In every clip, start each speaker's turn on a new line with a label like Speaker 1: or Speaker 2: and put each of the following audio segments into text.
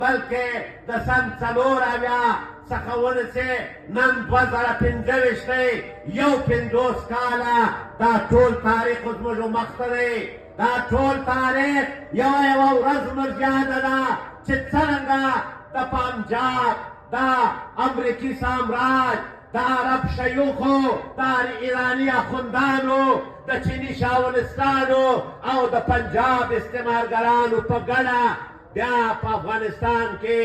Speaker 1: بلکې د سن 4 څخه ونیسې نن 2025 دی، 51 کاله دا ټول تاریخ زموږ مخ ته دی. دا ټول تاریخ یوه ورځ موږ یاده ده چې څرنګه د پنجاب د امریکي سامراج د عرب شیوخو د ایراني اخوندانو د چیني شاولستانو او د پنجاب استعمارګرانو په ګډه بیا په افغانستان کې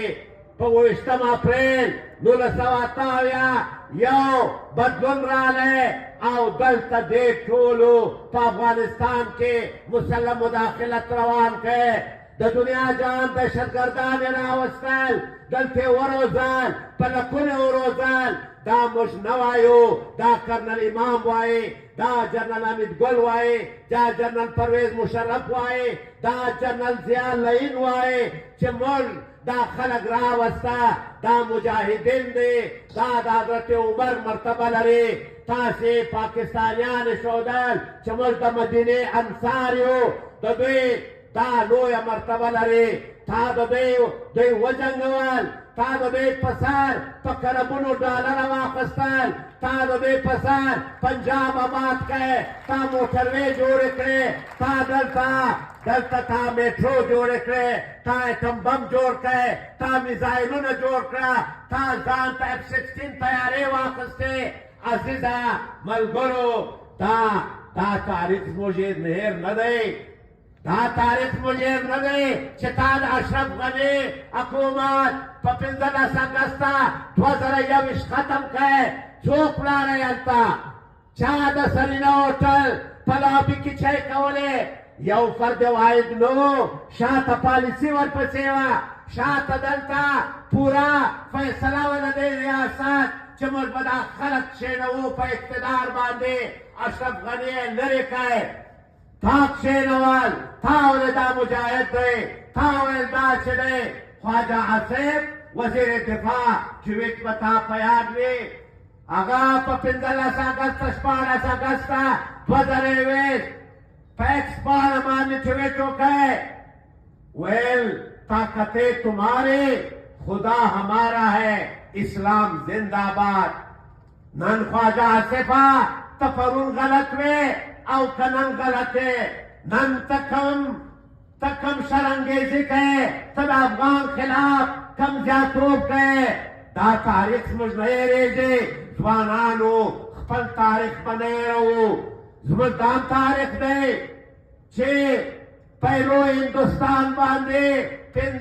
Speaker 1: په 28 اپریل 1978 یو بدلون راغی او دلته دې ټولو په افغانستان کې مسلم مداخلت روان کړ. د دنیا جهان دهشتګردان یې راوستل، دلته یې وروزل، په لکونو یې وروزل. دا موږ نه وایو، دا کرنل امام وایي، دا جنرال حمید ګل وایي، دا جنرال پرویز مشرف وایي، دا جنرال ضیاء لعین وایي چې موږ دا خلق راوسته، دا مجاهدین دی، دا د حضرت عمر مرتبه لري. تاسې پاکستانیان ښودل چې موږ د مدینې انصار یو، د دوی دا لویه مرتبه لري. تا د دوی وجنګول، تا د دوی په سر په کربونو ډالره واخیستل، تا د دوی په سر پنجاب آباد کړی، تا موټروې جوړې کړې، تا دلته تا میټرو جوړې کړې، تا ایټم بم جوړ کړی، تا میزایلونه جوړ کړه، تا ځان ته F-16 طیارې واخیستې. عزیزه ملګرو، دا تاریخ زموږ هېر نه دی. دا تاریخ زموږ هېر نه دی چې تا د اشرف غني حکومت په 15 اګسته 2021 ختم کړی. څوک ولاړی هلته؟ چا د سرینا هوټل په لابي کې چای کولې؟ یو فرد واحد نه و، شاته پالیسي ورپسې وه، شاته دلته پوره فیصله وه د دې ریاست چې موږ به دا خلک کښېنوو په اقتدار باندې. اشرف غني یې لرې کړی. تا کښېنول، تا ویل دا مجاهد دی، تا ویل دا چې دی. خواجه آصف وزیر دفاع چې ویټ به تا په یاد وي، هغه په 15 اګسته 14 اګسته 2021 په ایکس باندې باندې چې ویټ وکړی، ویل طاقتیں تمہارے خدا ہمارا ہے، اسلام زندہ باد. نن خواجه آصفه ته پرون غلط وې او که نن غلطې، نن ته کم شرانګیزي کوې، ته د افغان خلاف کم زیاتوب کوې. دا تاریخ زموږ نه هېرېږي. ځوانانو خپل تاریخ به نه هېروو. زموږ دا تاریخ دی چې پیرو هندوستان باندې 5